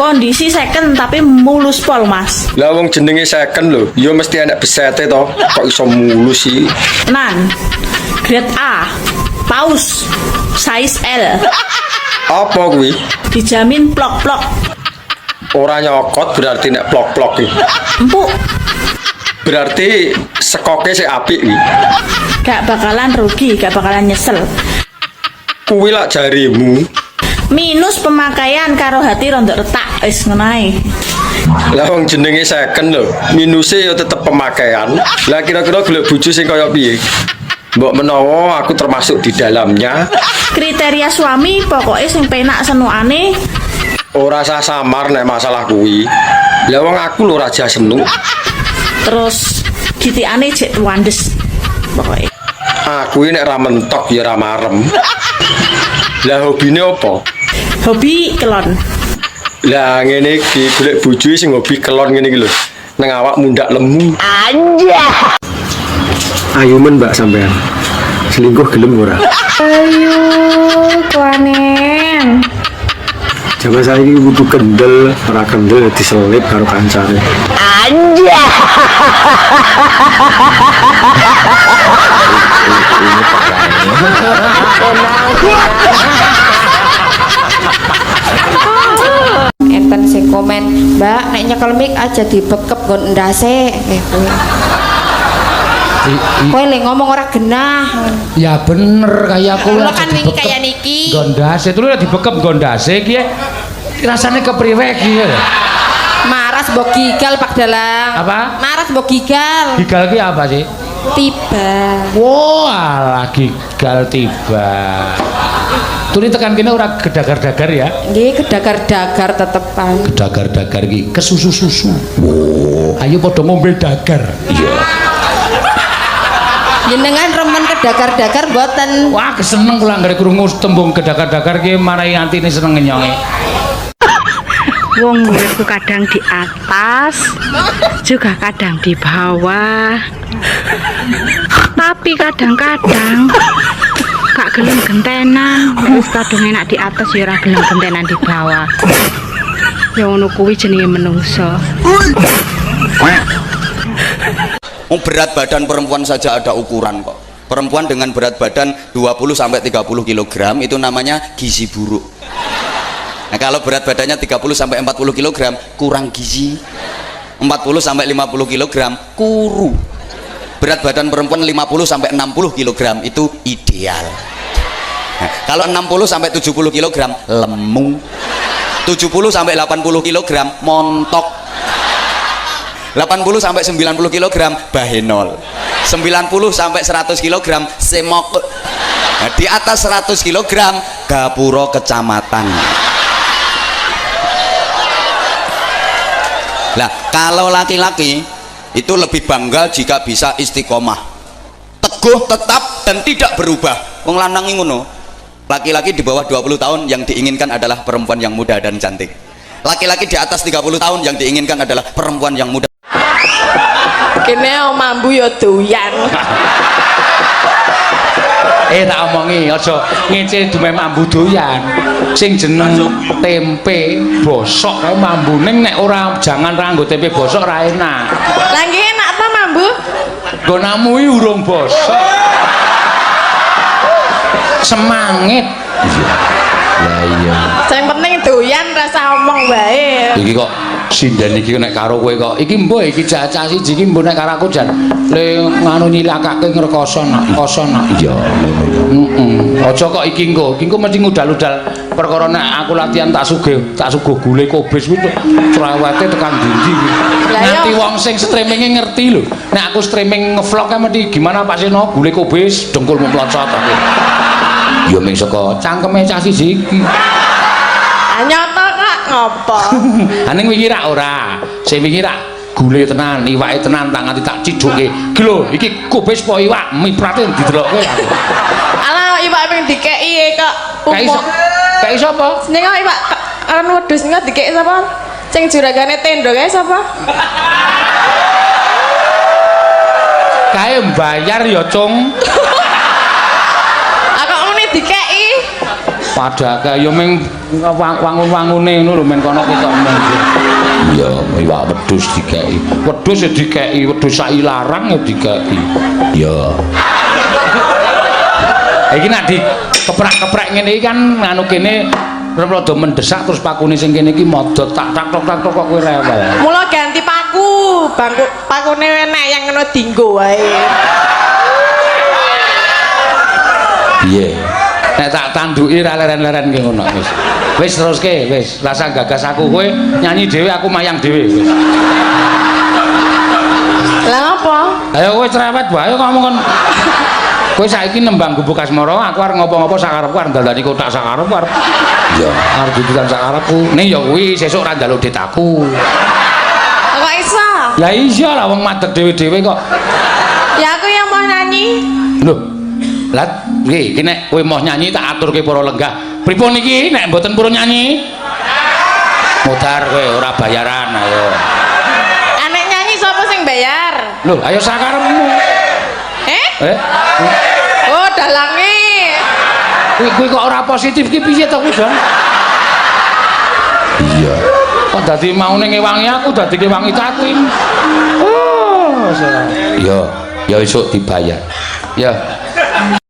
Kondisi second tapi mulus pol, Mas. Lah wong jenenge second lho, ya mesti enak besete to. Kok iso mulus sih? Tenan. Grade A. Paus. Size L. Apa kuwi? Dijamin plok-plok. Ora nyokot berarti nek plok-plok iki. Empuk. Berarti sekoke sik apik kuwi. Gak bakalan rugi, gak bakalan nyesel. Kuwi lak jarimu. Minus pemakaian karo hati rondok retak wis ngono ae. Lah wong jenenge second lho, minuse ya tetep pemakaian. Lah kira-kira golek bojo sing kaya piye? Mbok menawa aku termasuk di dalamnya. Kriteria suami pokoknya sing penak senukane. Ora sah samar nek masalah kuwi. Lah wong aku lho raja senu. Terus gitikane jek wandes. Pokoknya Aku ini nek ra mentok ya ra marem. Lah hobine apa? hobi kelon. Lah ngene iki golek bojo sing hobi kelon ngene iki lho. Nang awak mundak lemu. Anjah. Ayo men Mbak sampean. Selingkuh gelem ora? Ayo, kuanen. Jaman saiki butuh kendel, ora kendel diselip karo kancane. Anjah. Enten sing komen, "Mbak, nek nyekel mic aja dibekep nggon ndase." Kowe le ngomong ora genah. Ya bener kayak aku Lho kan wingi kaya niki. gondase itu lho dibekep gondase iki rasane kepriwe iki ya. Maras mbok gigal Pak Dalang. Apa? Maras mbok gigal. Gigal ki apa sih? Tiba. Wah, gigal tiba. Tuli tekan kene ora gedagar-dagar ya. Nggih gedagar-dagar tetepan. Gedagar-dagar iki kesusu-susu. Wow. Ayo padha ngombe dagar. Iya. Jenengan remen kedagar-dagar mboten? Wah, keseneng kula anggere krungu tembung gedagar-dagar ki marai antine seneng ngenyonge. Wong uripku kadang di atas, juga kadang di bawah. Tapi kadang-kadang gak gelem gentenan, wis kadung enak di atas ya ora gelem gentenan di bawah. Ya ngono kuwi jenenge menungso. Berat badan perempuan saja ada ukuran kok. Perempuan dengan berat badan 20-30 kg itu namanya gizi buruk. Nah, kalau berat badannya 30-40 kg kurang gizi. 40-50 kg kuru. Berat badan perempuan 50-60 kg itu ideal. Nah, kalau 60-70 kg lemu. 70-80 kg montok. 80-90 kg bahenol. 90-100 kg semok. Nah, di atas 100 kg gapuro kecamatan. Nah, kalau laki-laki itu lebih bangga jika bisa istiqomah, teguh, tetap dan tidak berubah. Wong lanang ngono. Laki-laki di bawah 20 tahun yang diinginkan adalah perempuan yang muda dan cantik. Laki-laki di atas 30 tahun yang diinginkan adalah perempuan yang muda. Kene mambu ya doyan. Tak omongi aja ngece dume mambu doyan. Sing jeneng tempe bosok kae mambune nek ora jangan ra nggo tempe bosok ra enak. Lah nggih enak apa mambu? Gonamu iki urung bosok. Semangit. Lah iya. Sing penting doyan rasa omong wae. Iki kok sinden iki nek karo kowe kok iki mbok iki cacah siji iki mbok nek karo aku jan le nganu nyilakake ngrekoso nak koso nak iya aja kok iki engko mesti ngudal-udal perkara nek aku latihan tak sugih gule kobis kuwi cerewete tekan ndi nanti wong sing streaminge ngerti lho nek aku streaming ngevlog kan mesti gimana Pak Seno gule kobis dengkulmu mlocot aku ya ming saka cangkeme cah siji iki Nyoto kok ngopo? Aning wingi rak ora. Sing wingi rak gule tenan, iwake tenan tak nganti tak ciduke. Iki lho, iki kubis po iwak, miprate didelokke aku. Ala iwak ping dikeki kok. Kayak sapa? Ning iwak kan wedhus ning dikeki sapa? Sing juragane tenda kae sapa? Kae mbayar ya, Cung. Aku ngene dikeki. Padahal ya meng wangun-wangune ngono lho men kono ketok men. Ya iwak wedhus dikeki. Wedhus ya dikeki, wedhus sak ilarang ya dikeki. Ya. Iki nek dikeprak-keprek ngene iki kan anu kene rada mendesak terus pakune sing kene iki modot tak tok kok kowe rewel. Mula ganti paku, pakune enek yang kena dinggo wae. Piye? Nek tak tanduki ra leren-leren ki ngono wis. Wis teruske, wis. Rasa gagas aku kowe nyanyi dhewe aku mayang dhewe wis. Lah apa? Ayo kowe cerewet wae ngomong kon. Kowe saiki nembang gubuk asmara, aku arep ngopo-ngopo sak karepku arep ndandani kotak sak karepku arep. Ya, arep dudukan sak karepku. Ning ya kuwi sesuk ra njaluk dit aku. Kok iso? Lah iya lah wong madeg dhewe-dhewe kok. Ya aku yang mau nyanyi. Lho. Lah iki nek kowe mau nyanyi tak aturke para lenggah. Pripun iki nek mboten purun nyanyi? Mutar kowe ora bayaran ayo. Anek nyanyi sapa sing bayar? Lho, ayo sakarepmu. Oh, dalange. Kuwi kok ora positif ki piye to kuwi, Don? Iya. Kok dadi maune ngewangi aku dadi ngewangi cacing. Oh, ya esuk dibayar. Ya.